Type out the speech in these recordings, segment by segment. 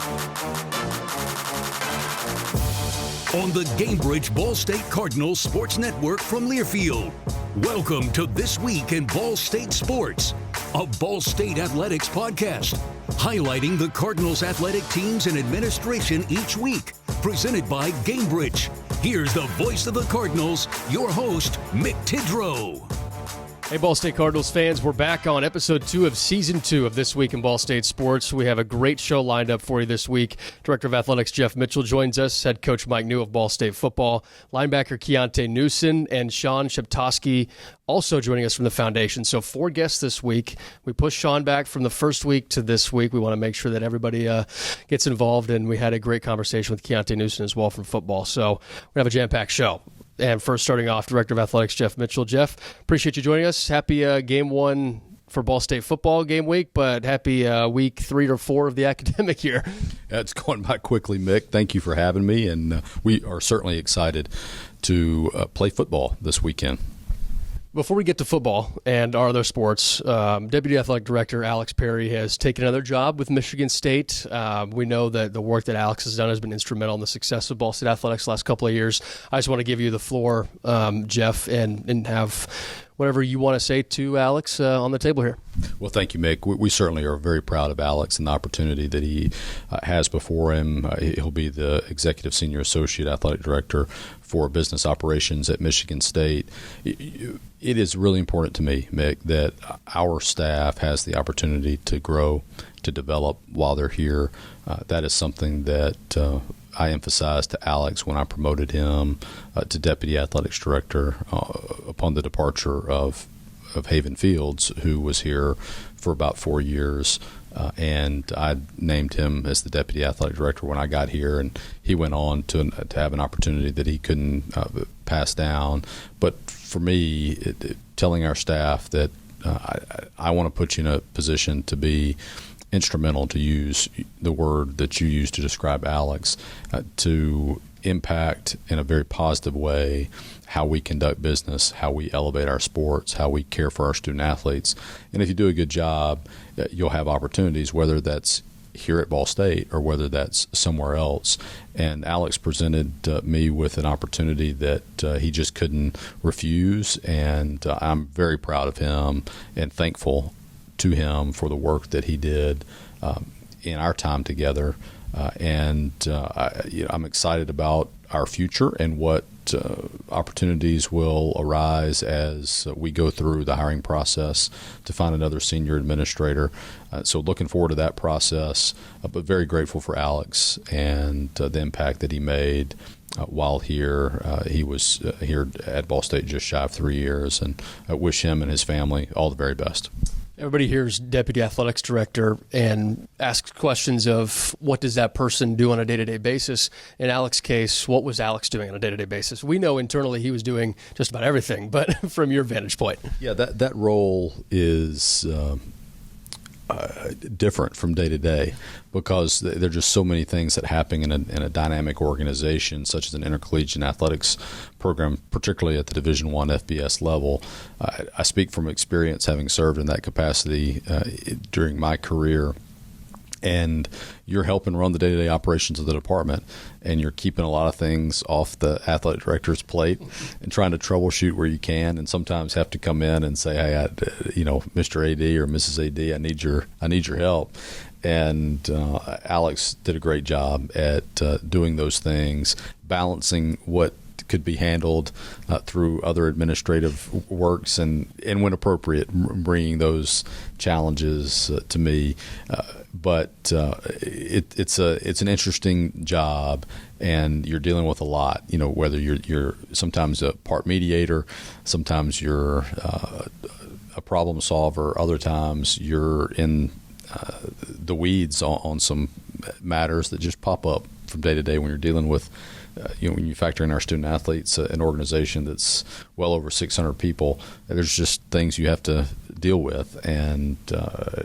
On the Gamebridge Ball State Cardinals Sports Network from Learfield. Welcome to This Week in Ball State Sports, a Ball State Athletics podcast, highlighting the Cardinals athletic teams and administration each week. Presented by Gamebridge. Here's the voice of the Cardinals, your host, Mick Tidrow. Hey, Ball State Cardinals fans, we're back on episode 2 of season 2 of This Week in Ball State Sports. We have a great show lined up for you this week. Director of Athletics Jeff Mitchell joins us, head coach Mike New of Ball State football, linebacker Keionté Newson, and Sean Sheptoski also joining us from the foundation. So 4 guests this week. We pushed Sean back from the first week to this week. We want to make sure that everybody gets involved, and we had a great conversation with Keionté Newson as well from football. So we have a jam-packed show. And first, starting off, Director of Athletics Jeff Mitchell. Jeff, appreciate you joining us. Happy game 1 for Ball State football game week, but happy week 3 or 4 of the academic year. Yeah, it's going by quickly, Mick. Thank you for having me, and we are certainly excited to play football this weekend. Before we get to football and our other sports, Deputy Athletic Director Alex Perry has taken another job with Michigan State. We know that the work that Alex has done has been instrumental in the success of Ball State Athletics the last couple of years. I just want to give you the floor, Jeff, and have whatever you want to say to Alex on the table here. Well, thank you, Mick. We certainly are very proud of Alex and the opportunity that he has before him. He'll be the Executive Senior Associate Athletic Director for Business Operations at Michigan State. It is really important to me, Mick, that our staff has the opportunity to grow, to develop while they're here. That is something that I emphasized to Alex when I promoted him to Deputy Athletics Director upon the departure of Haven Fields, who was here for about 4 years. And I named him as the Deputy Athletic Director when I got here, and he went on to have an opportunity that he couldn't pass down. But for me, telling our staff that I want to put you in a position to be instrumental, to use the word that you used to describe Alex, to impact in a very positive way how we conduct business, how we elevate our sports, how we care for our student athletes. And if you do a good job, you'll have opportunities, whether that's here at Ball State or whether that's somewhere else. And Alex presented me with an opportunity that he just couldn't refuse, and I'm very proud of him and thankful to him for the work that he did in our time together. I'm excited about our future and what opportunities will arise as we go through the hiring process to find another senior administrator. So looking forward to that process, but very grateful for Alex and the impact that he made while here. He was here at Ball State just shy of 3 years, and I wish him and his family all the very best. Everybody hears Deputy Athletics Director and asks questions of what does that person do on a day-to-day basis. In Alex's case, what was Alex doing on a day-to-day basis? We know internally he was doing just about everything, but from your vantage point. Yeah, that role is different from day to day because there are just so many things that happen in a dynamic organization such as an intercollegiate athletics program, particularly at the Division I FBS level. I speak from experience, having served in that capacity during my career. And you're helping run the day-to-day operations of the department, and you're keeping a lot of things off the athletic director's plate and trying to troubleshoot where you can, and sometimes have to come in and say, hey, Mr. AD or Mrs. AD, I need your help. And Alex did a great job at doing those things, balancing what could be handled through other administrative works, and when appropriate, bringing those challenges to me. But it's an interesting job, and you're dealing with a lot. You know, whether you're sometimes a part mediator, sometimes you're a problem solver, other times you're in the weeds on some matters that just pop up from day to day when you're dealing with. When you factor in our student athletes, an organization that's well over 600 people, there's just things you have to deal with. And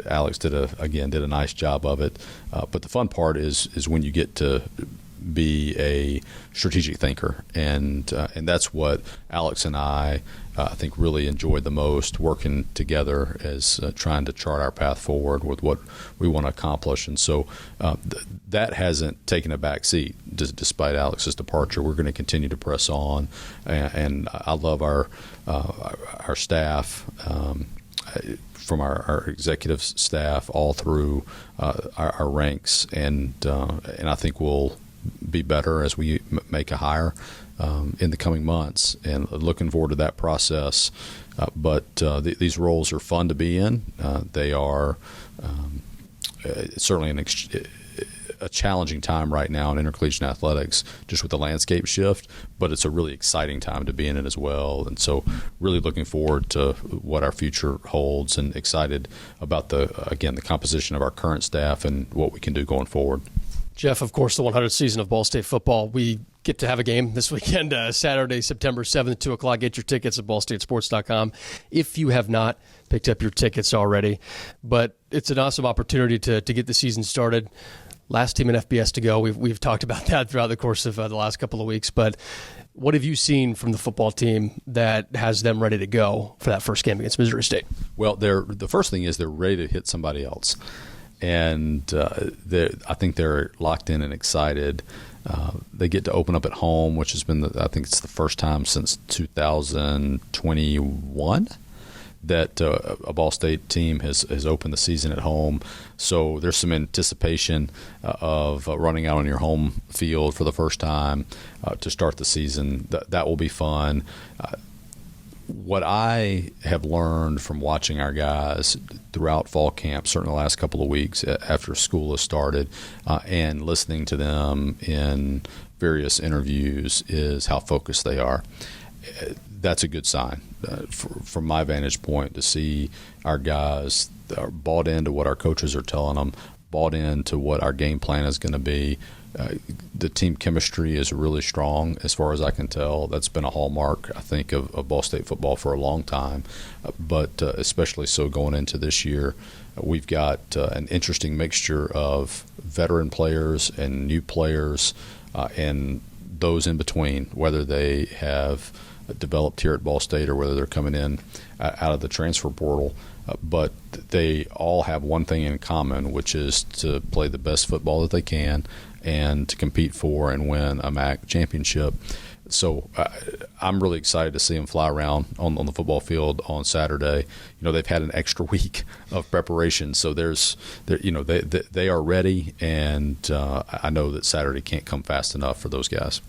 Alex did a nice job of it. But the fun part is when you get to be a strategic thinker, and that's what Alex and I think really enjoyed the most, working together as trying to chart our path forward with what we want to accomplish. And so that hasn't taken a back seat despite Alex's departure. We're going to continue to press on, and I love our staff. From our executive staff all through our ranks, and I think we'll be better as we make a hire in the coming months, and looking forward to that process. But these roles are fun to be in. They are certainly a challenging time right now in intercollegiate athletics, just with the landscape shift, but it's a really exciting time to be in it as well. And so really looking forward to what our future holds, and excited about the composition of our current staff and what we can do going forward. Jeff, of course, the 100th season of Ball State football. We get to have a game this weekend, Saturday, September 7th, 2 o'clock. Get your tickets at ballstatesports.com if you have not picked up your tickets already. But it's an awesome opportunity to get the season started. Last team in FBS to go. We've talked about that throughout the course of the last couple of weeks. But what have you seen from the football team that has them ready to go for that first game against Missouri State? Well, the first thing is they're ready to hit somebody else. And I think they're locked in and excited. They get to open up at home, which has been, I think it's the first time since 2021 that a Ball State team has opened the season at home. So there's some anticipation of running out on your home field for the first time to start the season. That will be fun. What I have learned from watching our guys throughout fall camp, certainly the last couple of weeks after school has started, and listening to them in various interviews, is how focused they are. That's a good sign from my vantage point, to see our guys are bought into what our coaches are telling them, bought into what our game plan is going to be. The team chemistry is really strong, as far as I can tell. That's been a hallmark, I think, of Ball State football for a long time, but especially so going into this year. We've got an interesting mixture of veteran players and new players, and those in between, whether they have developed here at Ball State or whether they're coming in out of the transfer portal. But they all have one thing in common, which is to play the best football that they can and to compete for and win a MAC championship. So I'm really excited to see them fly around on the football field on Saturday. They've had an extra week of preparation, so they are ready, and I know that Saturday can't come fast enough for those guys.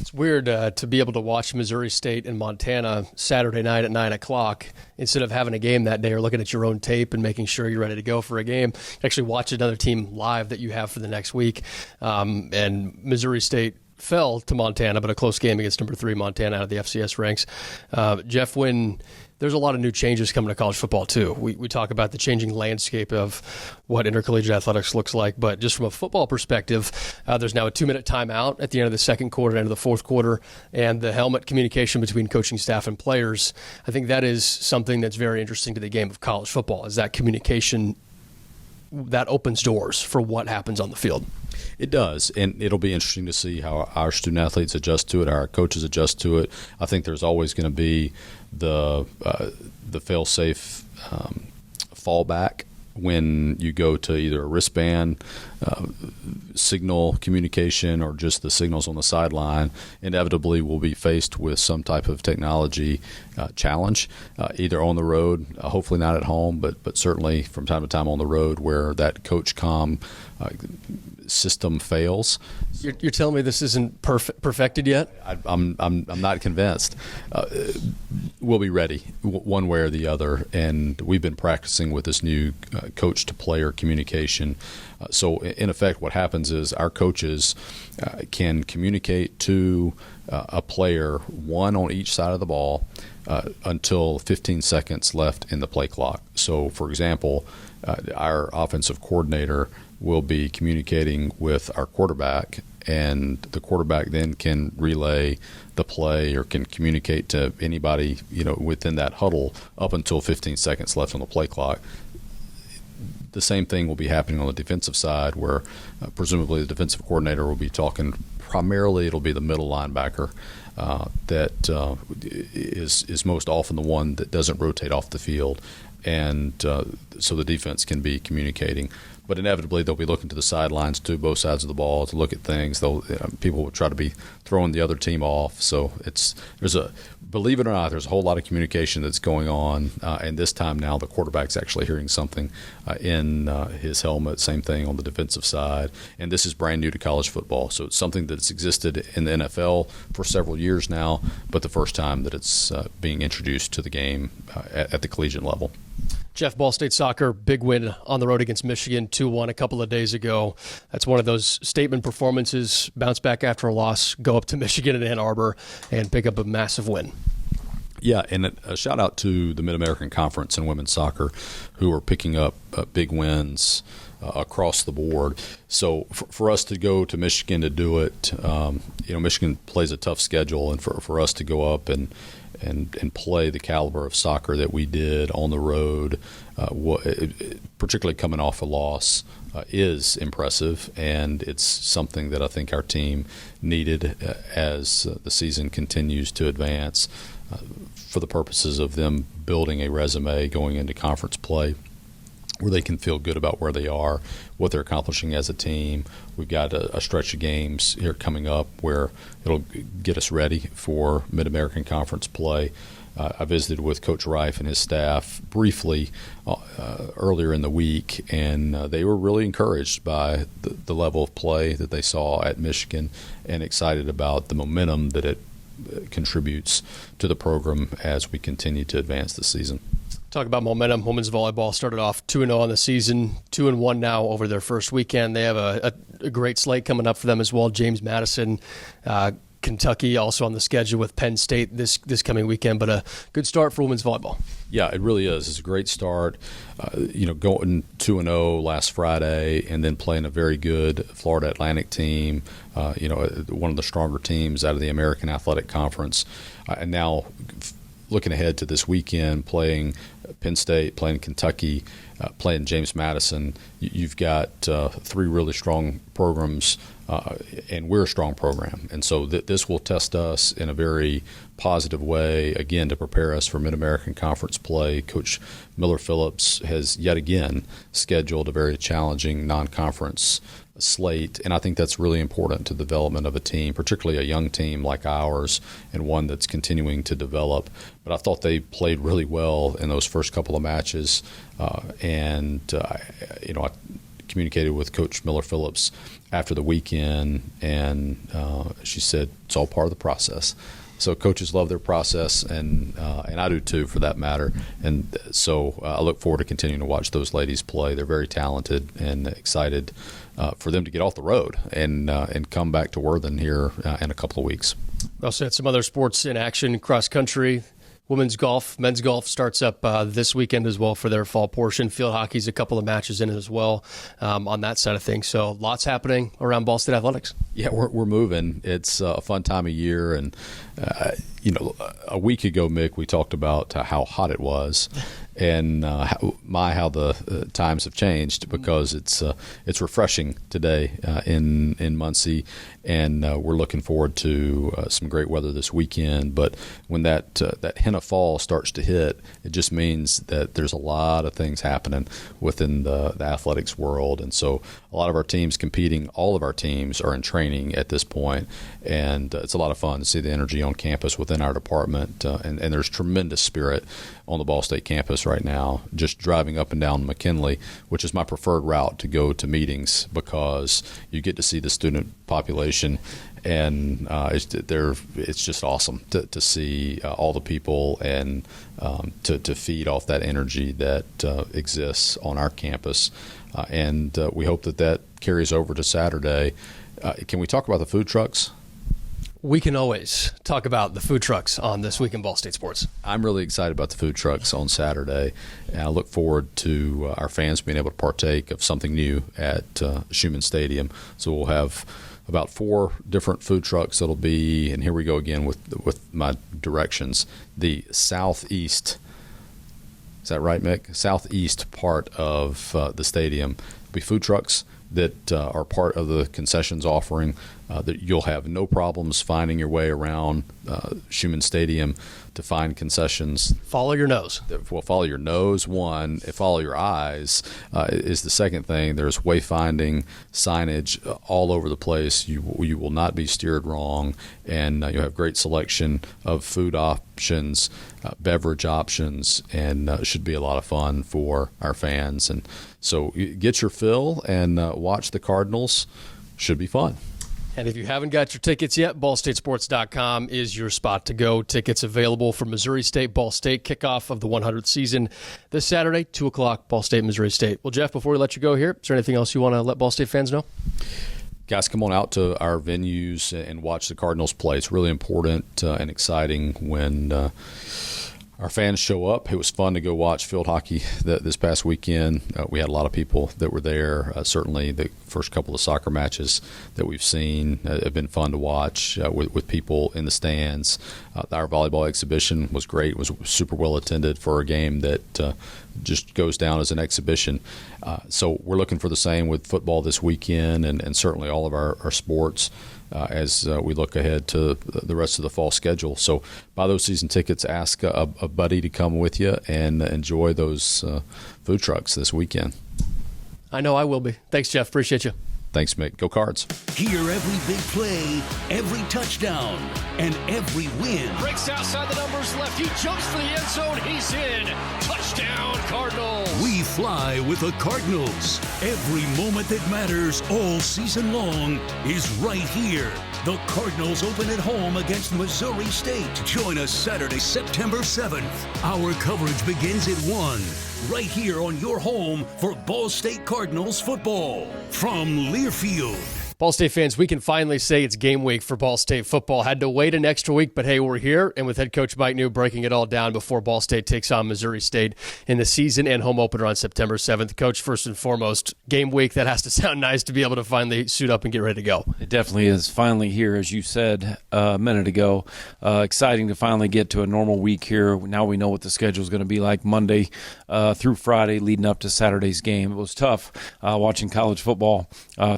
It's weird to be able to watch Missouri State and Montana Saturday night at 9 o'clock instead of having a game that day or looking at your own tape and making sure you're ready to go for a game. Actually watch another team live that you have for the next week. And Missouri State fell to Montana, but a close game against number 3 Montana out of the FCS ranks. Jeff, when there's a lot of new changes coming to college football too. We talk about the changing landscape of what intercollegiate athletics looks like, but just from a football perspective, there's now a 2-minute timeout at the end of the second quarter, end of the fourth quarter, and the helmet communication between coaching staff and players. I think that is something that's very interesting to the game of college football, is that communication that opens doors for what happens on the field. It does, and it'll be interesting to see how our student athletes adjust to it, our coaches adjust to it. I think there's always going to be the fail-safe fallback when you go to either a wristband signal communication or just the signals on the sideline. Inevitably we'll be faced with some type of technology challenge, either on the road, hopefully not at home, but certainly from time to time on the road, where that coach comm system fails. You're telling me this isn't perfected yet? I'm not convinced. We'll be ready one way or the other, and we've been practicing with this new coach-to-player communication. So in effect, what happens is our coaches can communicate to a player, one on each side of the ball, until 15 seconds left in the play clock. So, for example, our offensive coordinator will be communicating with our quarterback, and the quarterback then can relay the play or can communicate to anybody, within that huddle up until 15 seconds left on the play clock. the same thing will be happening on the defensive side, where presumably the defensive coordinator will be talking primarily. It'll be the middle linebacker that is most often the one that doesn't rotate off the field, and so the defense can be communicating. But inevitably, they'll be looking to the sidelines too, both sides of the ball, to look at things. People will try to be throwing the other team off. So believe it or not, there's a whole lot of communication that's going on. And this time now, the quarterback's actually hearing something in his helmet. Same thing on the defensive side. And this is brand new to college football. So it's something that's existed in the NFL for several years now, but the first time that it's being introduced to the game at the collegiate level. Jeff, Ball State soccer, big win on the road against Michigan, 2-1 a couple of days ago. That's one of those statement performances, bounce back after a loss, go up to Michigan and Ann Arbor, and pick up a massive win. Yeah, and a shout-out to the Mid-American Conference in women's soccer, who are picking up big wins across the board. So for us to go to Michigan to do it, Michigan plays a tough schedule, and for us to go up and play the caliber of soccer that we did on the road, particularly coming off a loss, is impressive, and it's something that I think our team needed as the season continues to advance for the purposes of them building a resume going into conference play, where they can feel good about where they are, what they're accomplishing as a team. We've got a stretch of games here coming up where it'll get us ready for Mid-American Conference play. I visited with Coach Reif and his staff briefly earlier in the week, and they were really encouraged by the level of play that they saw at Michigan, and excited about the momentum that it contributes to the program as we continue to advance the season. Talk about momentum. Women's volleyball started off 2-0 on the season, 2-1 now over their first weekend. They have a great slate coming up for them as well. James Madison, Kentucky also on the schedule with Penn State this coming weekend, but a good start for women's volleyball. Yeah, it really is. It's a great start. Going 2-0 last Friday, and then playing a very good Florida Atlantic team, one of the stronger teams out of the American Athletic Conference. And now looking ahead to this weekend, playing Penn State, playing Kentucky, playing James Madison, you've got three really strong programs, and we're a strong program. And so this will test us in a very positive way, again, to prepare us for Mid-American Conference play. Coach Miller Phillips has yet again scheduled a very challenging non-conference slate, and I think that's really important to the development of a team, particularly a young team like ours, and one that's continuing to develop. But I thought they played really well in those first couple of matches, and I communicated with Coach Miller Phillips after the weekend, and she said it's all part of the process. So coaches love their process, and I do too, for that matter. And so I look forward to continuing to watch those ladies play. They're very talented, and excited for them to get off the road and come back to Worthen here in a couple of weeks. We also had some other sports in action, cross country. Women's golf, men's golf starts up this weekend as well for their fall portion. Field hockey's a couple of matches in it as well on that side of things. So lots happening around Ball State athletics. Yeah, we're moving. It's a fun time of year, and a week ago, Mick, we talked about how hot it was, and how the times have changed, because it's refreshing today in Muncie, and we're looking forward to some great weather this weekend. But when that hint of fall starts to hit, it just means that there's a lot of things happening within the athletics world, and so a lot of our teams competing, all of our teams are in training at this point, and it's a lot of fun to see the energy on campus within our department, and there's tremendous spirit on the Ball State campus right now. Just driving up and down McKinley, which is my preferred route to go to meetings, because you get to see the student population, and it's just awesome to see all the people, and to feed off that energy that exists on our campus, and we hope that carries over to Saturday. Can we talk about the food trucks? We can always talk about the food trucks on This Week in Ball State Sports. I'm really excited about the food trucks on Saturday, and I look forward to our fans being able to partake of something new at Schumann Stadium. So we'll have about 4 different food trucks that'll be, and here we go again with my directions, the southeast Is that right, Mick? Southeast part of the stadium. There'll be food trucks that are part of the concessions offering that you'll have no problems finding your way around Schumann Stadium to find concessions. Follow your nose. Well, follow your nose, one. Follow your eyes is the second thing. There's wayfinding signage all over the place. You will not be steered wrong, and you'll have great selection of food options, beverage options, and it should be a lot of fun for our fans. And so get your fill and watch the Cardinals. Should be fun. And if you haven't got your tickets yet, ballstatesports.com is your spot to go. Tickets available for Missouri State, Ball State, kickoff of the 100th season this Saturday, 2 o'clock, Ball State, Missouri State. Well, Jeff, before we let you go here, is there anything else you want to let Ball State fans know? Guys, come on out to our venues and watch the Cardinals play. It's really important and exciting when our fans show up. It was fun to go watch field hockey this past weekend. We had a lot of people that were there. Certainly the first couple of soccer matches that we've seen have been fun to watch with people in the stands. Our volleyball exhibition was great. It was super well attended for a game that just goes down as an exhibition. So we're looking for the same with football this weekend and certainly all of our sports. As we look ahead to the rest of the fall schedule. So buy those season tickets, ask a buddy to come with you, and enjoy those food trucks this weekend. I know I will be. Thanks, Jeff. Appreciate you. Thanks, Mick. Go Cards. Hear every big play, every touchdown, and every win. Breaks outside the numbers left. He jumps for the end zone. He's in. Touchdown, Cardinals. We fly with the Cardinals. Every moment that matters all season long is right here. The Cardinals open at home against Missouri State. Join us Saturday, September 7th. Our coverage begins at 1. Right here on your home for Ball State Cardinals football from Learfield. Ball State fans, we can finally say it's game week for Ball State football. Had to wait an extra week, but hey, we're here. And with head coach Mike New breaking it all down before Ball State takes on Missouri State in the season and home opener on September 7th. Coach, first and foremost, game week, that has to sound nice to be able to finally suit up and get ready to go. It definitely is finally here, as you said a minute ago. Exciting to finally get to a normal week here. Now we know what the schedule is going to be like Monday through Friday leading up to Saturday's game. It was tough watching college football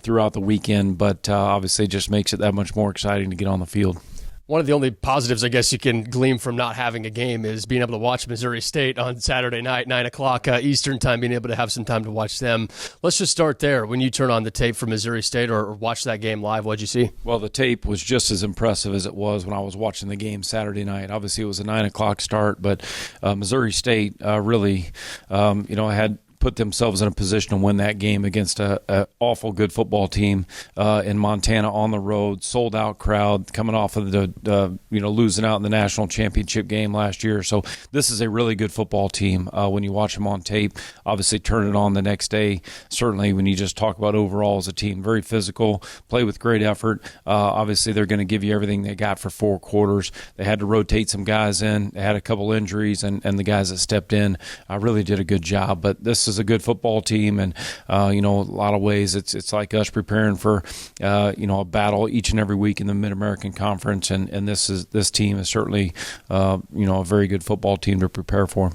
throughout the weekend, but obviously it just makes it that much more exciting to get on the field. One of the only positives, I guess, you can glean from not having a game is being able to watch Missouri State on Saturday night, 9 o'clock Eastern time, being able to have some time to watch them. Let's just start there. When you turn on the tape for Missouri State or watch that game live, what'd you see? Well, the tape was just as impressive as it was when I was watching the game Saturday night. Obviously, it was a 9 o'clock start, but Missouri State really, had put themselves in a position to win that game against a awful good football team in Montana on the road, sold out crowd coming off of the losing out in the national championship game last year. So this is a really good football team when you watch them on tape. Obviously, turn it on the next day. Certainly, when you just talk about overall as a team, very physical, play with great effort. Obviously, they're going to give you everything they got for 4 quarters. They had to rotate some guys in. They had a couple injuries, and the guys that stepped in really did a good job. But this is a good football team, and a lot of ways it's like us preparing for a battle each and every week in the Mid-American Conference, and this team is certainly a very good football team to prepare for.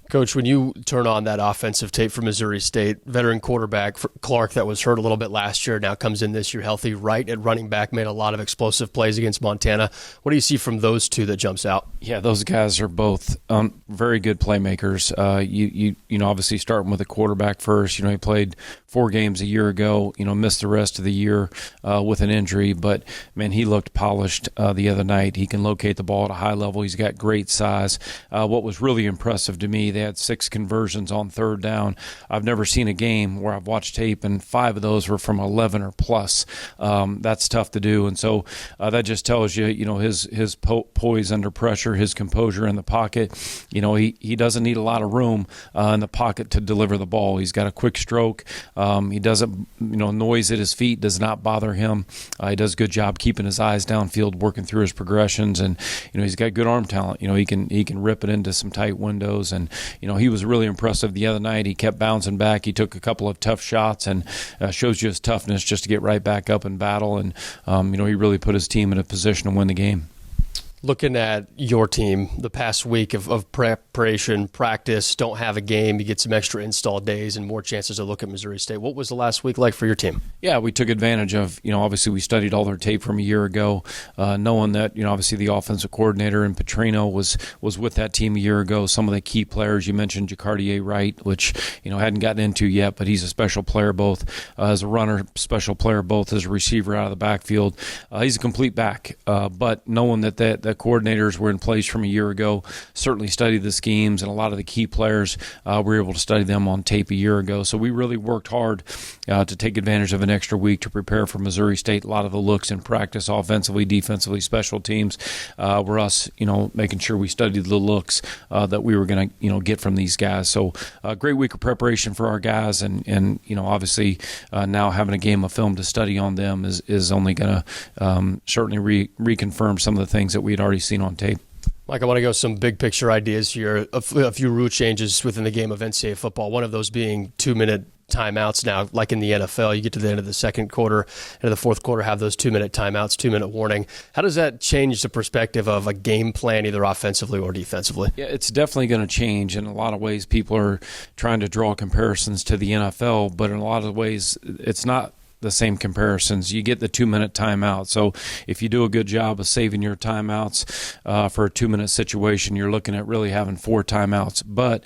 Coach, when you turn on that offensive tape for Missouri State, veteran quarterback Clark that was hurt a little bit last year now comes in this year healthy, right at running back, made a lot of explosive plays against Montana. What do you see from those two that jumps out? Yeah, those guys are both very good playmakers. You obviously starting with a quarterback first. He played 4 games a year ago, missed the rest of the year with an injury, but man, he looked polished the other night. He can locate the ball at a high level. He's got great size. What was really impressive to me, they had 6 conversions on 3rd down. I've never seen a game where I've watched tape and 5 of those were from 11 or plus. That's tough to do, and so that just tells you, his poise under pressure, his composure in the pocket. He doesn't need a lot of room in the pocket to deliver the ball. He's got a quick stroke. He doesn't, noise at his feet does not bother him. He does a good job keeping his eyes downfield, working through his progressions, and he's got good arm talent. He can rip it into some tight windows, and he was really impressive the other night. He kept bouncing back. He took a couple of tough shots, and shows you his toughness just to get right back up and battle. And he really put his team in a position to win the game. Looking at your team, the past week of preparation, practice, don't have a game, you get some extra install days and more chances to look at Missouri State. What was the last week like for your team? Yeah, we took advantage of, obviously we studied all their tape from a year ago, knowing that, obviously the offensive coordinator in Petrino was with that team a year ago. Some of the key players, you mentioned Jacardier Wright, which, hadn't gotten into yet, but he's a special player both as a runner, special player both as a receiver out of the backfield. He's a complete back, but knowing that the coordinators were in place from a year ago, certainly studied the schemes, and a lot of the key players we were able to study them on tape a year ago. So we really worked hard to take advantage of an extra week to prepare for Missouri State. A lot of the looks in practice, offensively, defensively, special teams, were us, making sure we studied the looks that we were going to, get from these guys. So a great week of preparation for our guys, and obviously now having a game of film to study on them is only going to certainly reconfirm some of the things that we had already seen on tape. Mike, I want to go some big picture ideas here. A few rule changes within the game of NCAA football. One of those being 2-minute timeouts now, like in the NFL. You get to the end of the second quarter, and the fourth quarter, have those 2-minute timeouts, 2-minute warning. How does that change the perspective of a game plan, either offensively or defensively? Yeah, it's definitely going to change. In a lot of ways, people are trying to draw comparisons to the NFL, but in a lot of ways, it's not the same comparisons. You get the 2-minute timeout. So if you do a good job of saving your timeouts for a 2-minute situation, you're looking at really having 4 timeouts. But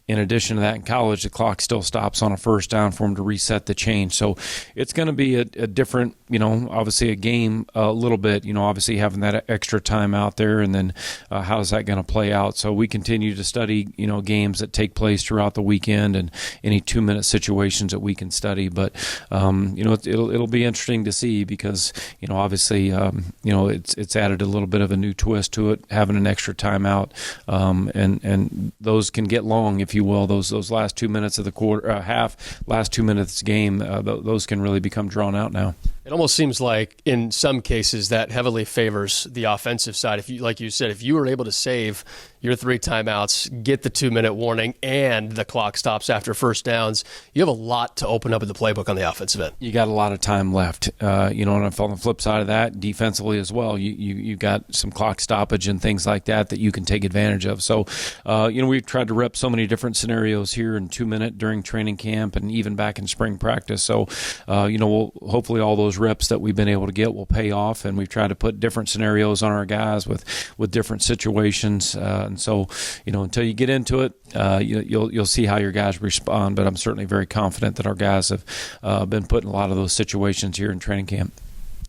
in addition to that, in college, the clock still stops on a first down for them to reset the change. So it's going to be a different, obviously a game a little bit, obviously having that extra time out there, and then how's that going to play out? So we continue to study, games that take place throughout the weekend and any 2-minute situations that we can study. But, it'll be interesting to see because, obviously, it's added a little bit of a new twist to it, having an extra timeout, and those can get long, if you will. Those last 2 minutes of the quarter, last 2 minutes game, those can really become drawn out now. It almost seems like in some cases that heavily favors the offensive side. If you, like you said, if you were able to save your 3 timeouts, get the 2-minute warning, and the clock stops after first downs, you have a lot to open up in the playbook on the offensive end. You got a lot of time left. And on the flip side of that, defensively as well, you've got some clock stoppage and things like that you can take advantage of. So, we've tried to rep so many different scenarios here in 2-minute during training camp and even back in spring practice. So, we'll hopefully all those reps that we've been able to get will pay off, and we've tried to put different scenarios on our guys with different situations. And so, until you get into it, you'll see how your guys respond. But I'm certainly very confident that our guys have been put in a lot of those situations here in training camp.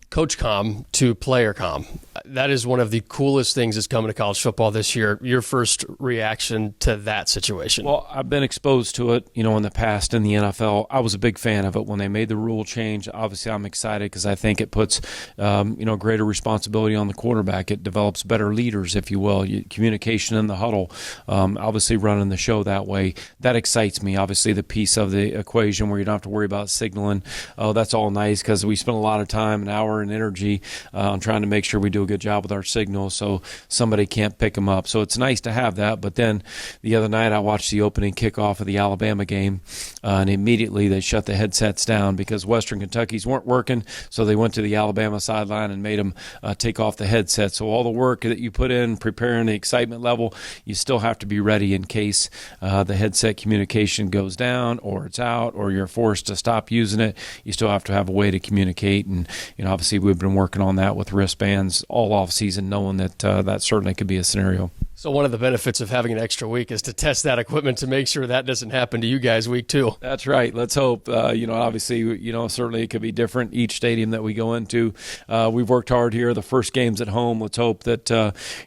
Coach comm to player comm. That is one of the coolest things that's coming to college football this year. Your first reaction to that situation? Well, I've been exposed to it, in the past in the NFL. I was a big fan of it when they made the rule change. Obviously, I'm excited because I think it puts, greater responsibility on the quarterback. It develops better leaders, if you will. Communication in the huddle, obviously running the show that way. That excites me. Obviously, the piece of the equation where you don't have to worry about signaling. Oh, that's all nice because we spend a lot of time, an hour, and energy on trying to make sure we do a good job with our signals so somebody can't pick them up. So it's nice to have that. But then the other night I watched the opening kickoff of the Alabama game, and immediately they shut the headsets down because Western Kentucky's weren't working, so they went to the Alabama sideline and made them take off the headset. So all the work that you put in preparing the excitement level, you still have to be ready in case the headset communication goes down or it's out or you're forced to stop using it. You still have to have a way to communicate, and obviously we've been working on that with wristbands all off season, knowing that that certainly could be a scenario. So one of the benefits of having an extra week is to test that equipment to make sure that doesn't happen to you guys week 2. That's right. Let's hope. Obviously, certainly it could be different each stadium that we go into. We've worked hard here. The first game's at home. Let's hope that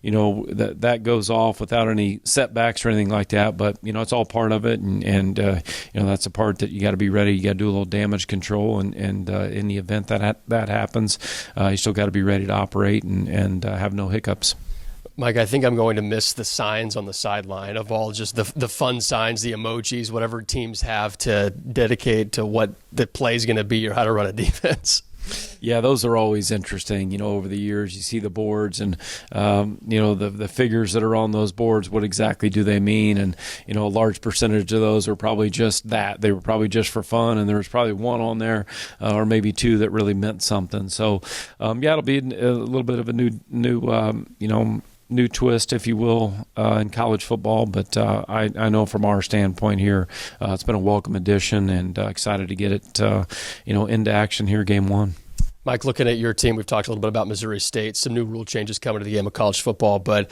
that goes off without any setbacks or anything like that. But it's all part of it, and that's a part that you got to be ready. You got to do a little damage control, and in the event that happens, you still got to be ready to operate and have no hiccups. Mike, I think I'm going to miss the signs on the sideline of all just the fun signs, the emojis, whatever teams have to dedicate to what the play is going to be or how to run a defense. Yeah, those are always interesting. Over the years, you see the boards and, the figures that are on those boards, what exactly do they mean? And, a large percentage of those are probably just that. They were probably just for fun, and there was probably one on there or maybe two that really meant something. So, it'll be a little bit of a new twist, if you will, in college football. But I know from our standpoint here, it's been a welcome addition, and excited to get it, into action here, game one. Mike, looking at your team, we've talked a little bit about Missouri State, some new rule changes coming to the game of college football, but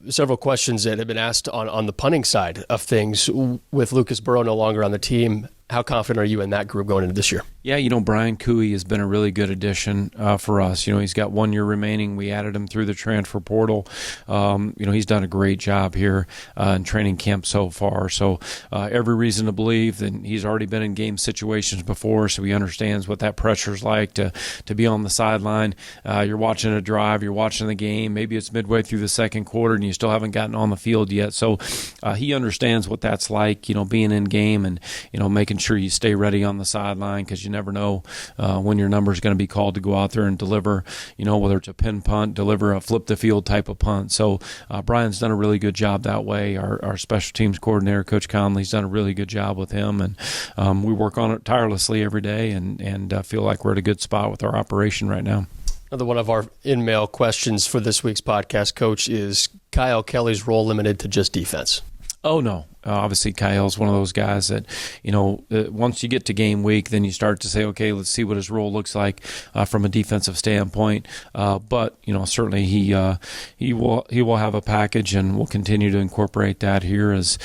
several questions that have been asked on the punting side of things. With Lucas Burrow no longer on the team, how confident are you in that group going into this year? Yeah, Brian Cooey has been a really good addition for us. He's got 1 year remaining. We added him through the transfer portal. He's done a great job here in training camp so far. So every reason to believe that he's already been in game situations before, so he understands what that pressure's like to be on the sideline. You're watching a drive, you're watching the game. Maybe it's midway through the second quarter and you still haven't gotten on the field yet. So he understands what that's like, being in game and, making sure you stay ready on the sideline, because you never know when your number is going to be called to go out there and deliver, whether it's a pin punt, deliver a flip the field type of punt. So Brian's done a really good job that way. Our special teams coordinator, Coach Conley's done a really good job with him, and we work on it tirelessly every day and feel like we're at a good spot with our operation right now. Another one of our in-mail questions for this week's podcast, Coach, is Kyle Kelly's role limited to just defense? Oh, no. Obviously, Kyle's one of those guys that, once you get to game week, then you start to say, okay, let's see what his role looks like from a defensive standpoint. But certainly he will have a package, and we'll continue to incorporate that here as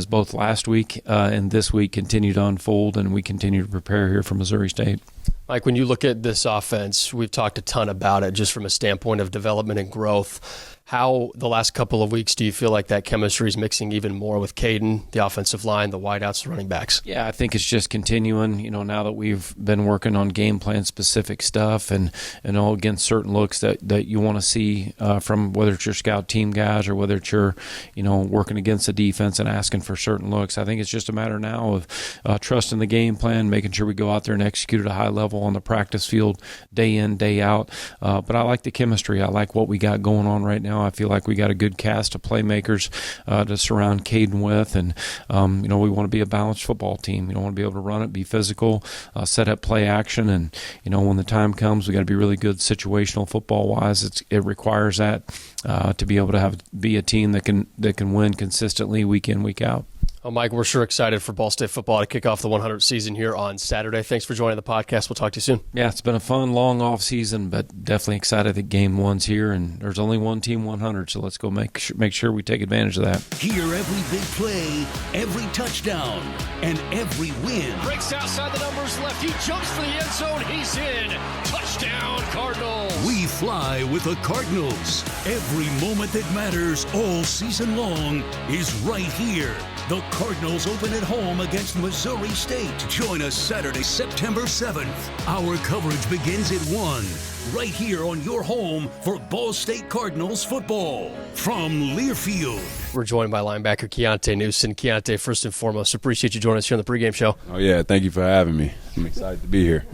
both last week and this week continue to unfold, and we continue to prepare here for Missouri State. Mike, when you look at this offense, we've talked a ton about it just from a standpoint of development and growth. How the last couple of weeks do you feel like that chemistry is mixing even more with Caden, the offensive line, the wideouts, the running backs? Yeah, I think it's just continuing, now that we've been working on game plan specific stuff and all against certain looks that you want to see from whether it's your scout team guys or whether it's your, working against the defense and asking for certain looks. I think it's just a matter now of trusting the game plan, making sure we go out there and execute at a high level on the practice field day in, day out. But I like the chemistry. I like what we got going on right now. I feel like we got a good cast of playmakers to surround Caden with, and we want to be a balanced football team. We want to be able to run it, be physical, set up play action, and when the time comes, we got to be really good situational football wise. It requires that to be able to be a team that can win consistently week in, week out. Well, Mike, we're sure excited for Ball State football to kick off the 100th season here on Saturday. Thanks for joining the podcast. We'll talk to you soon. Yeah, it's been a fun, long off season, but definitely excited that game one's here, and there's only one team 100, so let's go make sure we take advantage of that. Hear every big play, every touchdown, and every win. Breaks outside the numbers left. He jumps for the end zone. He's in. Touchdown, Cardinals. We fly with the Cardinals. Every moment that matters all season long is right here. The Cardinals open at home against Missouri State. Join us Saturday, September 7th. Our coverage begins at 1, right here on your home for Ball State Cardinals football. From Learfield. We're joined by linebacker Keionté Newson. Keionté, first and foremost, appreciate you joining us here on the pregame show. Oh, yeah, thank you for having me. I'm excited to be here.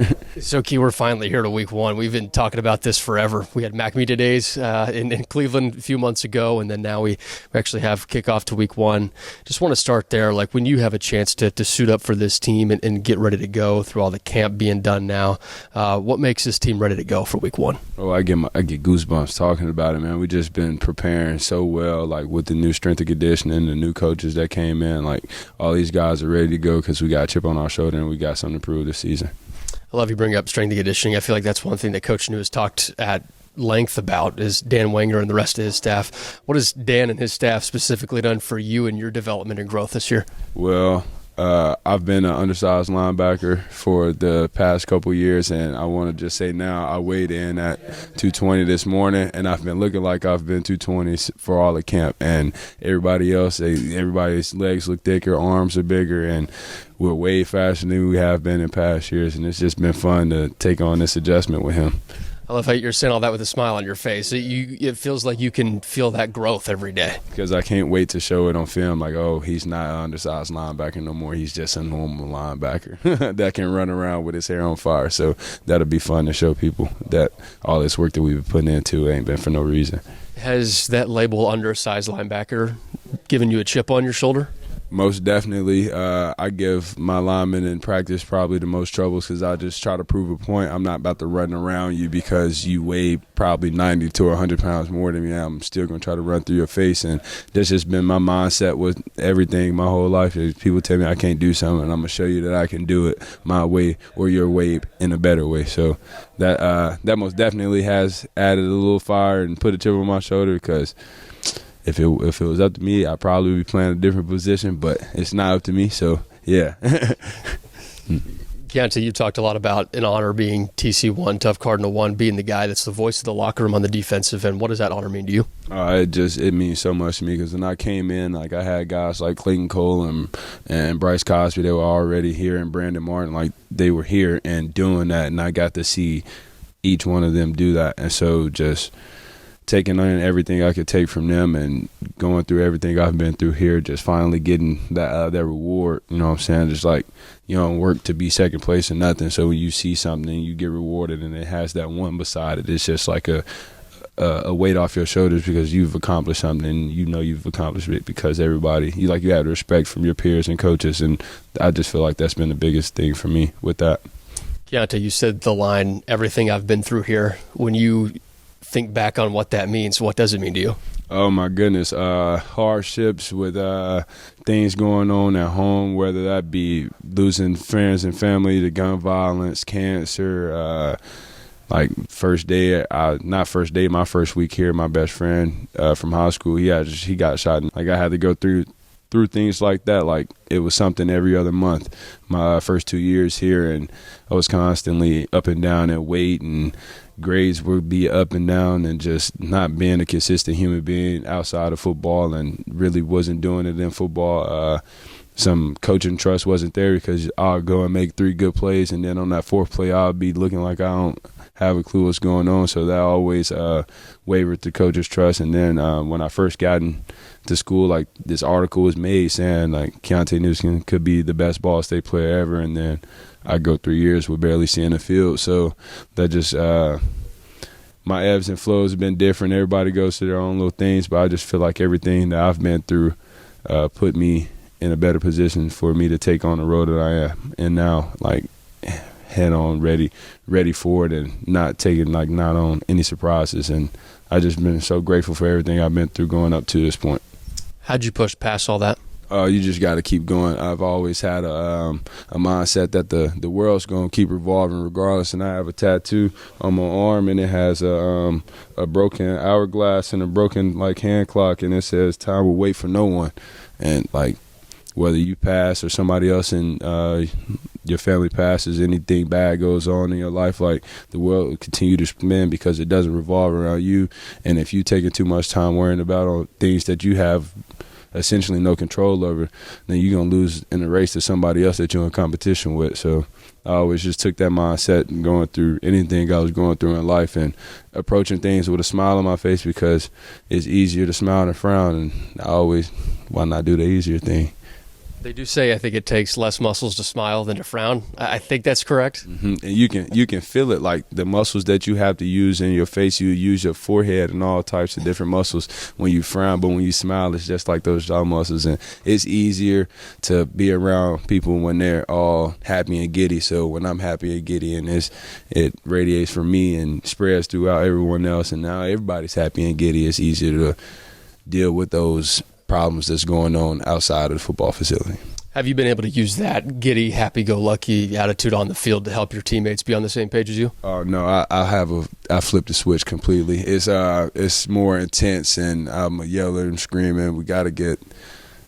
So, Key, we're finally here to week one. We've been talking about this forever. We had Mac Media Days in Cleveland a few months ago, and then now we actually have kickoff to week one. Just want to start there. Like, when you have a chance to suit up for this team and get ready to go through all the camp being done now, what makes this team ready to go for week one? Oh, I get goosebumps talking about it, man. We just been preparing so well, like with the new strength and conditioning, the new coaches that came in. Like, all these guys are ready to go because we got a chip on our shoulder and we got something to prove this season. I love you bring up strength and conditioning. I feel like that's one thing that Coach New has talked at length about is Dan Wenger and the rest of his staff. What has Dan and his staff specifically done for you and your development and growth this year? Well, I've been an undersized linebacker for the past couple years, and I want to just say now I weighed in at 220 this morning, and I've been looking like I've been 220 for all the camp. And everybody's legs look thicker, arms are bigger, and we're way faster than we have been in past years, and it's just been fun to take on this adjustment with him. I love how you're saying all that with a smile on your face. It feels like you can feel that growth every day. Because I can't wait to show it on film, like, oh, he's not an undersized linebacker no more. He's just a normal linebacker that can run around with his hair on fire. So that'll be fun to show people that all this work that we've been putting into ain't been for no reason. Has that label undersized linebacker given you a chip on your shoulder? Most definitely. I give my linemen in practice probably the most troubles because I just try to prove a point. I'm not about to run around you because you weigh probably 90 to 100 pounds more than me. I'm still going to try to run through your face. And that's just been my mindset with everything my whole life. People tell me I can't do something, and I'm going to show you that I can do it my way or your way in a better way. So that most definitely has added a little fire and put a chip on my shoulder because if it was up to me, I'd probably be playing a different position, but it's not up to me, so yeah. Keionté, you talked a lot about an honor being TC1, Tough Cardinal 1, being the guy that's the voice of the locker room on the defensive end. What does that honor mean to you? It means so much to me because when I came in, like I had guys like Clayton Cole and Bryce Cosby, they were already here, and Brandon Martin, like they were here and doing that, and I got to see each one of them do that, and so just taking on everything I could take from them and going through everything I've been through here, just finally getting that reward, you know what I'm saying? Just like, you don't work to be second place or nothing. So when you see something, you get rewarded and it has that one beside it. It's just like a weight off your shoulders because you've accomplished something and you know you've accomplished it because everybody, you have respect from your peers and coaches. And I just feel like that's been the biggest thing for me with that. Keionté, you said the line, everything I've been through here. When you think back on what that means, what does it mean to you? Oh my goodness, hardships with things going on at home, whether that be losing friends and family to gun violence, cancer, like my first week here, my best friend from high school, he got shot. Like I had to go through things like that. Like it was something every other month my first 2 years here, and I was constantly up and down in weight, and grades would be up and down, and just not being a consistent human being outside of football, and really wasn't doing it in football. Some coaching trust wasn't there because I'll go and make 3 good plays, and then on that 4th play I'll be looking like I don't have a clue what's going on. So that always wavered the coach's trust. And then when I first got into school, like this article was made saying like Keionté Newson could be the best Ball State player ever, and then I go 3 years with barely seeing the field. So that just my ebbs and flows have been different. Everybody goes through their own little things, but I just feel like everything that I've been through put me in a better position for me to take on the road that I am. And now, like, head on, ready for it, and not on any surprises. And I just been so grateful for everything I've been through going up to this point. How'd you push past all that? You just got to keep going. I've always had a mindset that the world's going to keep revolving regardless. And I have a tattoo on my arm, and it has a broken hourglass and a broken hand clock, and it says "Time will wait for no one." And like whether you pass or somebody else in your family passes, anything bad goes on in your life, like the world will continue to spin because it doesn't revolve around you. And if you taking too much time worrying about things that you have essentially no control over, then you're going to lose in a race to somebody else that you're in competition with. So I always just took that mindset and going through anything I was going through in life and approaching things with a smile on my face because it's easier to smile than frown. And why not do the easier thing? They do say, I think it takes less muscles to smile than to frown. I think that's correct. Mm-hmm. And you can feel it, like the muscles that you have to use in your face. You use your forehead and all types of different muscles when you frown, but when you smile, it's just like those jaw muscles. And it's easier to be around people when they're all happy and giddy. So when I'm happy and giddy, and it radiates from me and spreads throughout everyone else, and now everybody's happy and giddy, it's easier to deal with those problems that's going on outside of the football facility. Have you been able to use that giddy, happy-go-lucky attitude on the field to help your teammates be on the same page as you? Oh no, I flipped the switch completely. It's more intense, and I'm a yeller and screaming. We got to get.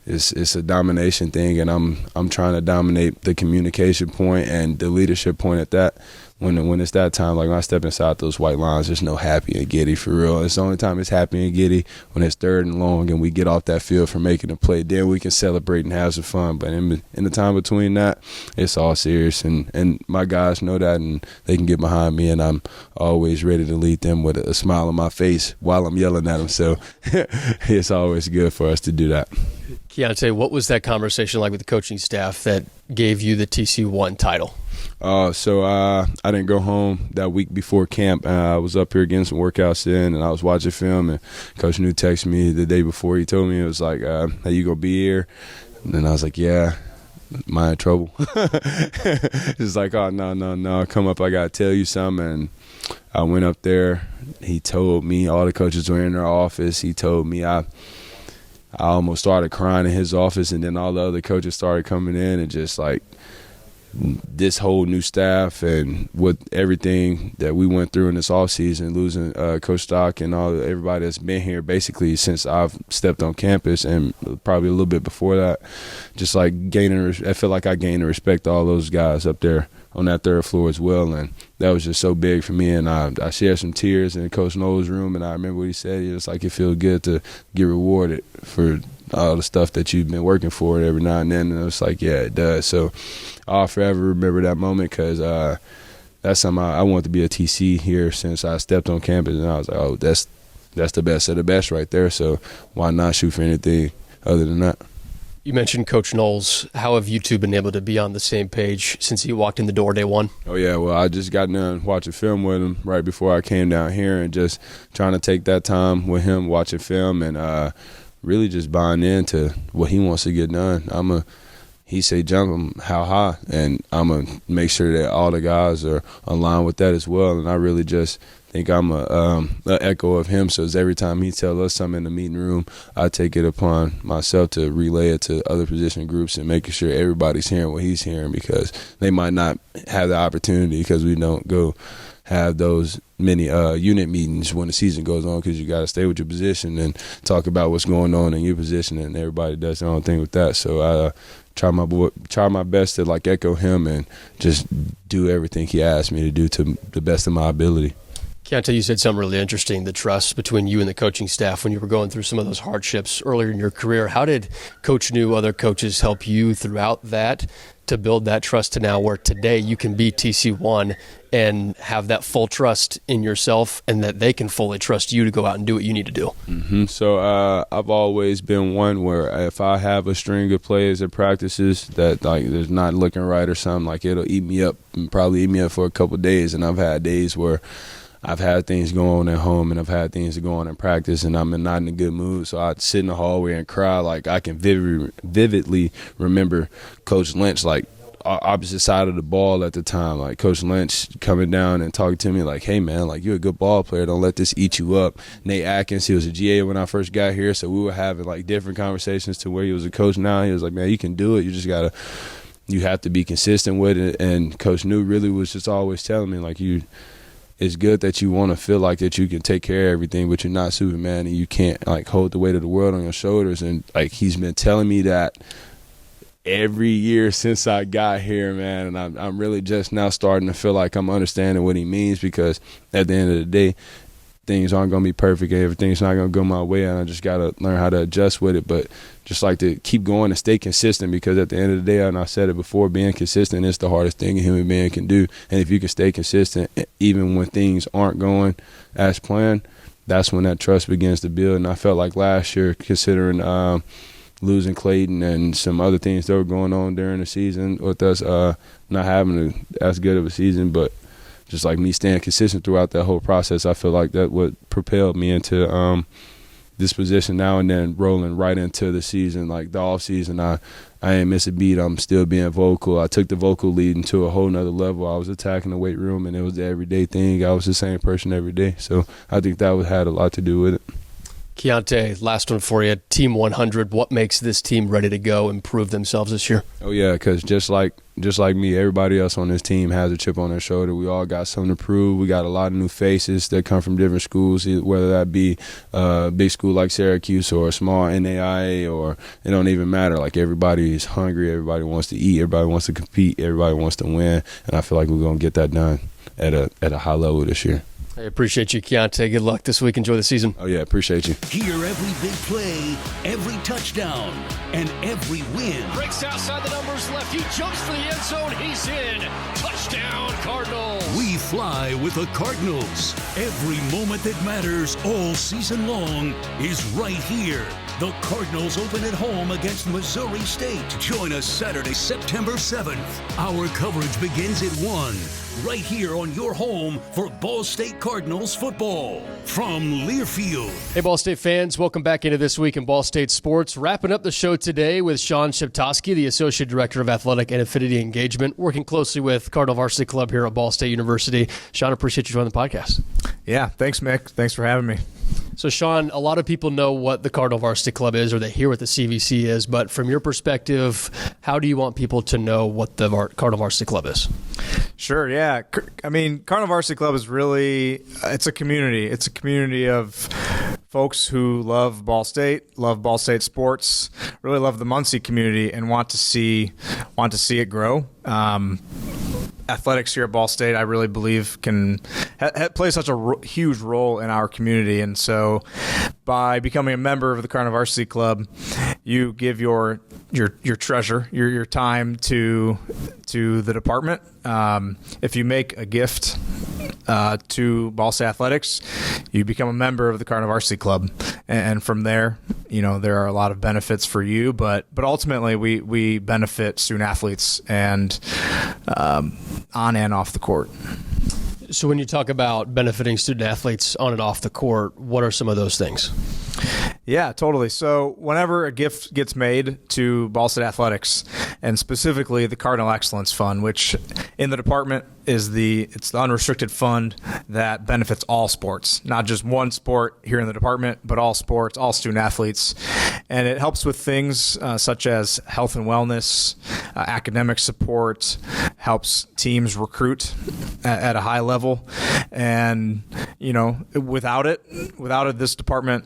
It's a domination thing, and I'm trying to dominate the communication point and the leadership point at that. when it's that time, like when I step inside those white lines, there's no happy and giddy for real. It's the only time it's happy and giddy when it's 3rd and long and we get off that field for making a play. Then we can celebrate and have some fun. But in the time between that, it's all serious. And my guys know that, and they can get behind me, and I'm always ready to lead them with a smile on my face while I'm yelling at them. So it's always good for us to do that. Keionté, what was that conversation like with the coaching staff that gave you the TC1 title? So I didn't go home that week before camp. I was up here getting some workouts in, and I was watching film, and Coach New texted me the day before. He told me, it was like, hey, you going to be here? And then I was like, yeah. Am I in trouble? It's like, oh, no. Come up, I got to tell you something. And I went up there. He told me, all the coaches were in their office. He told me I almost started crying in his office, and then all the other coaches started coming in, and just like this whole new staff and with everything that we went through in this offseason, losing Coach Stock and everybody that's been here basically since I've stepped on campus, and probably a little bit before that, just like I feel like I gained the respect of all those guys up there on that 3rd floor as well, and that was just so big for me. And I shared some tears in Coach Noel's room, and I remember what he said. He was like, it feels good to get rewarded for all the stuff that you've been working for every now and then. And I was like, yeah, it does. So I'll forever remember that moment, because that's something I wanted to be a TC here since I stepped on campus, and I was like, oh, that's the best of the best right there. So why not shoot for anything other than that? You mentioned Coach Knowles. How have you two been able to be on the same page since he walked in the door day one? Oh, yeah. Well, I just got done watching film with him right before I came down here, and just trying to take that time with him watching film, and really just buying into what he wants to get done. He say jump him how high, and I'm going to make sure that all the guys are aligned with that as well. And I really just think I'm an echo of him. So every time he tells us something in the meeting room, I take it upon myself to relay it to other position groups and making sure everybody's hearing what he's hearing, because they might not have the opportunity because we don't go have those many unit meetings when the season goes on, because you got to stay with your position and talk about what's going on in your position, and everybody does their own thing with that. So I try my best to like echo him and just do everything he asked me to do to the best of my ability. Keionté, you said something really interesting, the trust between you and the coaching staff when you were going through some of those hardships earlier in your career. How did Coach New, other coaches help you throughout that to build that trust to now where today you can be TC1 and have that full trust in yourself, and that they can fully trust you to go out and do what you need to do? Mm-hmm. So I've always been one where if I have a string of plays at practices that like there's not looking right or something, like it'll eat me up and probably eat me up for a couple of days. And I've had days where I've had things going on at home, and I've had things to go on in practice, and I'm not in a good mood. So I'd sit in the hallway and cry. Like I can vividly remember Coach Lynch, like opposite side of the ball at the time, like Coach Lynch coming down and talking to me like, hey man, like you're a good ball player, don't let this eat you up. Nate Atkins, he was a GA when I first got here, so we were having like different conversations to where he was a coach now. He was like, man, you can do it, you have to be consistent with it. And Coach New really was just always telling me like, it's good that you want to feel like that you can take care of everything, but you're not Superman, and you can't like hold the weight of the world on your shoulders. And like he's been telling me that every year since I got here, man, and I'm really just now starting to feel like I'm understanding what he means, because at the end of the day, things aren't going to be perfect and everything's not going to go my way, and I just got to learn how to adjust with it. But just like to keep going and stay consistent, because at the end of the day, and I said it before, being consistent is the hardest thing a human being can do. And if you can stay consistent even when things aren't going as planned, that's when that trust begins to build. And I felt like last year, considering losing Clayton and some other things that were going on during the season with us not having as good of a season, but just like me staying consistent throughout that whole process, I feel like that what propelled me into this position now, and then rolling right into the season. Like the off season, I ain't miss a beat. I'm still being vocal. I took the vocal lead into a whole nother level. I was attacking the weight room, and it was the everyday thing. I was the same person every day. So I think that had a lot to do with it. Keionté, last one for you. Team 100. What makes this team ready to go, improve themselves this year? Oh yeah, because just like me, everybody else on this team has a chip on their shoulder. We all got something to prove. We got a lot of new faces that come from different schools, whether that be a big school like Syracuse or a small NAIA, or it don't even matter. Like, everybody is hungry. Everybody wants to eat. Everybody wants to compete. Everybody wants to win. And I feel like we're going to get that done at a high level this year. I appreciate you, Keionté. Good luck this week. Enjoy the season. Oh, yeah, appreciate you. Hear every big play, every touchdown, and every win. Breaks outside the numbers left. He jumps for the end zone. He's in. Touchdown, Cardinals. We fly with the Cardinals. Every moment that matters all season long is right here. The Cardinals open at home against Missouri State. Join us Saturday, September 7th. Our coverage begins at 1, right here on your home for Ball State Cardinals football from Learfield. Hey, Ball State fans. Welcome back into This Week in Ball State Sports. Wrapping up the show today with Sean Sheptoski, the Associate Director of Athletic and Affinity Engagement, working closely with Cardinal Varsity Club here at Ball State University. Sean, appreciate you joining the podcast. Yeah, thanks, Mick. Thanks for having me. So, Sean, a lot of people know what the Cardinal Varsity Club is, or they hear what the CVC is, but from your perspective, how do you want people to know what the Cardinal Varsity Club is? Sure, yeah. I mean, Cardinal Varsity Club is really, it's a community. It's a community of folks who love Ball State sports, really love the Muncie community, and want to see it grow. Athletics here at Ball State, I really believe, can play such a huge role in our community. And so by becoming a member of the Cardinal Varsity Club, you give your treasure, your time to the department. If you make a gift to Ball State Athletics, you become a member of the Cardinal Varsity Club. And from there, there are a lot of benefits for you, but ultimately we benefit student athletes and on and off the court. So when you talk about benefiting student athletes on and off the court, what are some of those things? Yeah, totally. So whenever a gift gets made to Ball State Athletics, and specifically the Cardinal Excellence Fund, which in the department it's the unrestricted fund that benefits all sports, not just one sport here in the department, but all sports, all student athletes. And it helps with things such as health and wellness, academic support, helps teams recruit at a high level. And, without it, this department,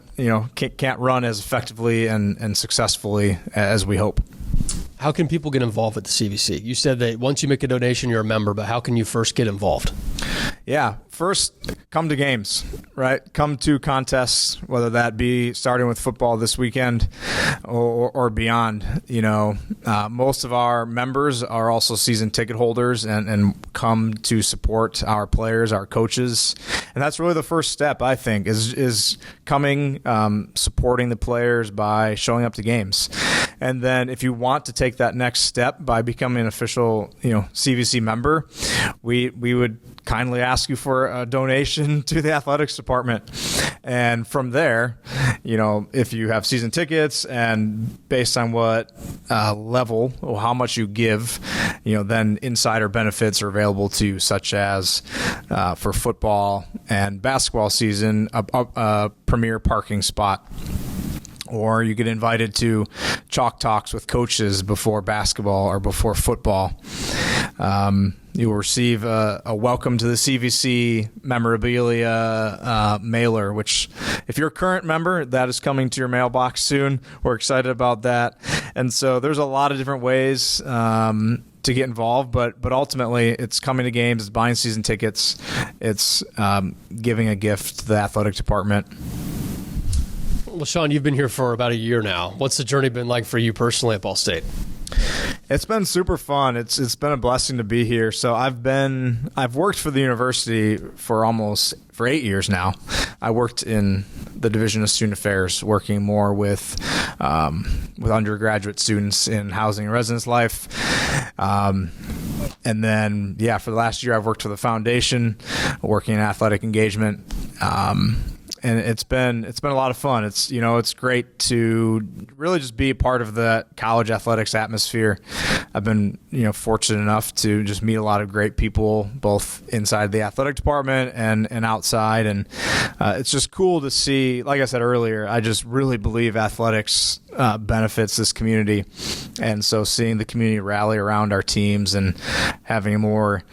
can't run as effectively and successfully as we hope. How can people get involved with the CVC? You said that once you make a donation, you're a member, but how can you first get involved? Yeah, first, come to games, right? Come to contests, whether that be starting with football this weekend or beyond. Most of our members are also season ticket holders and come to support our players, our coaches. And that's really the first step, I think, is coming, supporting the players by showing up to games. And then if you want to take that next step by becoming an official, CVC member, we would kindly ask you for a donation to the athletics department. And from there, if you have season tickets and based on what level or how much you give, then insider benefits are available to you, such as for football and basketball season, a premier parking spot. Or you get invited to chalk talks with coaches before basketball or before football. You will receive a welcome to the CVC memorabilia mailer, which if you're a current member, that is coming to your mailbox soon. We're excited about that. And so there's a lot of different ways to get involved, but ultimately it's coming to games, it's buying season tickets, it's giving a gift to the athletic department. Well, Sean, you've been here for about a year now. What's the journey been like for you personally at Ball State? It's been super fun. It's been a blessing to be here. So I've worked for the university for 8 years now. I worked in the Division of Student Affairs, working more with undergraduate students in housing and residence life. And then, for the last year, I've worked for the foundation, working in athletic engagement. and it's been a lot of fun. It's it's great to really just be a part of the college athletics atmosphere. I've been fortunate enough to just meet a lot of great people, both inside the athletic department and outside, and it's just cool to see. Like I said earlier, I just really believe athletics benefits this community, and so seeing the community rally around our teams and having a more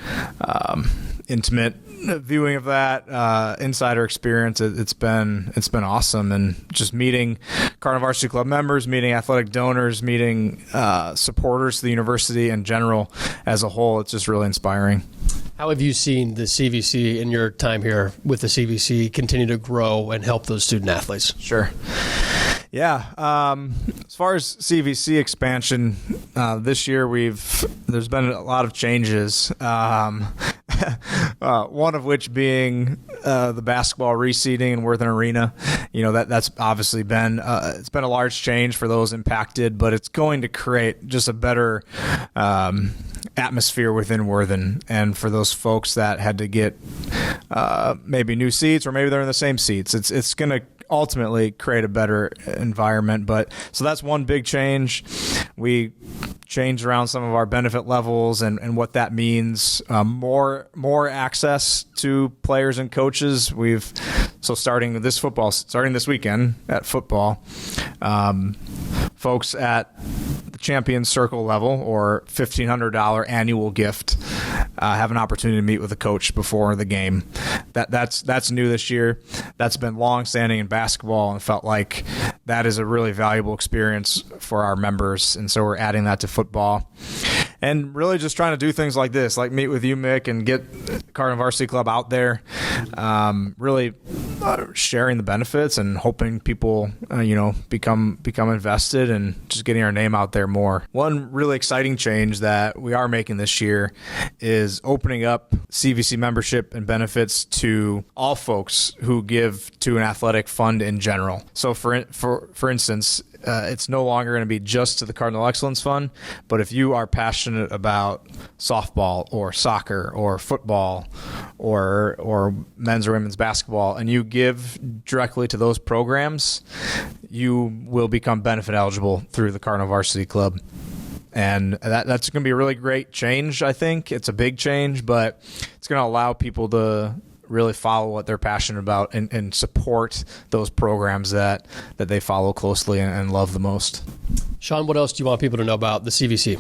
intimate viewing of that insider experience, it's been awesome. And just meeting Cardinal Varsity Club members, meeting athletic donors, meeting supporters of the university in general as a whole, it's just really inspiring. How have you seen the CVC in your time here with the CVC continue to grow and help those student athletes? Sure. Yeah. As far as CVC expansion, this year there's been a lot of changes. One of which being the basketball reseeding in Worthen Arena. That's obviously been it's been a large change for those impacted, but it's going to create just a better atmosphere within Worthen, and for those folks that had to get maybe new seats, or maybe they're in the same seats, it's going to ultimately create a better environment. But so that's one big change. We changed around some of our benefit levels and what that means. More access to players and coaches. Starting this weekend at football, folks at the Champions Circle level or $1,500 annual gift have an opportunity to meet with a coach before the game. That's new this year. That's been long-standing in basketball, and felt like that is a really valuable experience for our members, and so we're adding that to football. And really just trying to do things like this, like meet with you, Mick, and get Cardinal Varsity Club out there, really sharing the benefits and hoping people, become invested, and just getting our name out there more. One really exciting change that we are making this year is opening up CVC membership and benefits to all folks who give to an athletic fund in general. So for instance, it's no longer going to be just to the Cardinal Excellence Fund, but if you are passionate about softball or soccer or football or men's or women's basketball, and you give directly to those programs, you will become benefit eligible through the Cardinal Varsity Club. And that's going to be a really great change, I think. It's a big change, but it's going to allow people to really follow what they're passionate about and support those programs that they follow closely and love the most. Sean, what else do you want people to know about the CVC?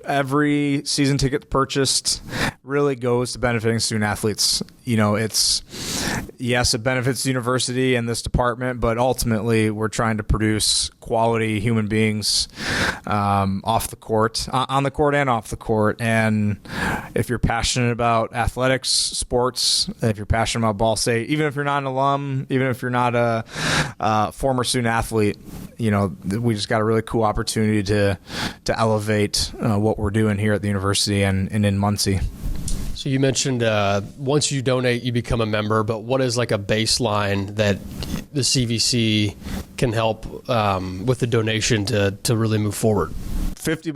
Every season ticket purchased really goes to benefiting student athletes. It benefits the university and this department, but ultimately we're trying to produce quality human beings off the court, on the court and off the court. And if you're passionate about athletics, sports, if you're passionate about Ball State, even if you're not an alum, even if you're not a former student athlete, we just got a really cool opportunity to elevate what we're doing here at the university and in Muncie. So you mentioned once you donate, you become a member, but what is like a baseline that the CVC can help with the donation to really move forward? $50,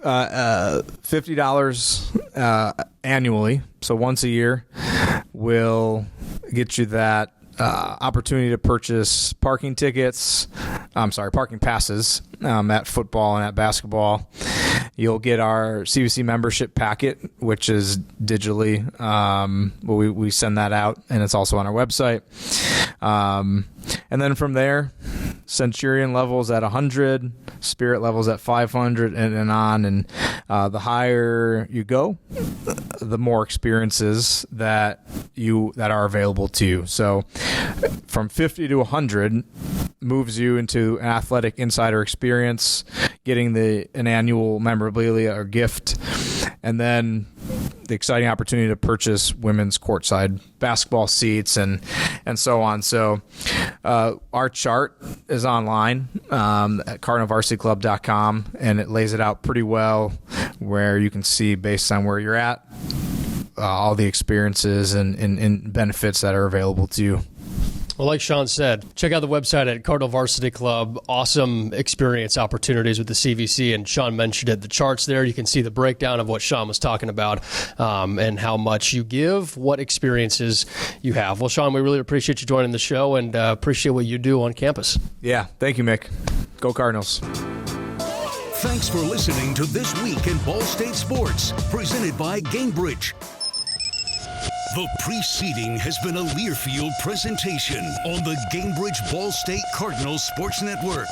$50 annually, so once a year, will get you that opportunity to purchase parking passes at football and at basketball. You'll get our CVC membership packet, which is digitally. We send that out, and it's also on our website. And then from there, Centurion levels at 100, Spirit levels at 500, and on. And the higher you go, the more experiences that are available to you. So from 50 to 100 moves you into an athletic insider experience, getting an annual memorabilia or gift, and then the exciting opportunity to purchase women's courtside basketball seats and so on. So our chart is online at cardinalvarsityclub.com, and it lays it out pretty well, where you can see, based on where you're at, all the experiences and benefits that are available to you. Well, like Sean said, check out the website at Cardinal Varsity Club. Awesome experience opportunities with the CVC, and Sean mentioned it. The charts there, you can see the breakdown of what Sean was talking about and how much you give, what experiences you have. Well, Sean, we really appreciate you joining the show and appreciate what you do on campus. Yeah, thank you, Mick. Go Cardinals. Thanks for listening to This Week in Ball State Sports, presented by Gainbridge. The preceding has been a Learfield presentation on the Gainbridge Ball State Cardinals Sports Network.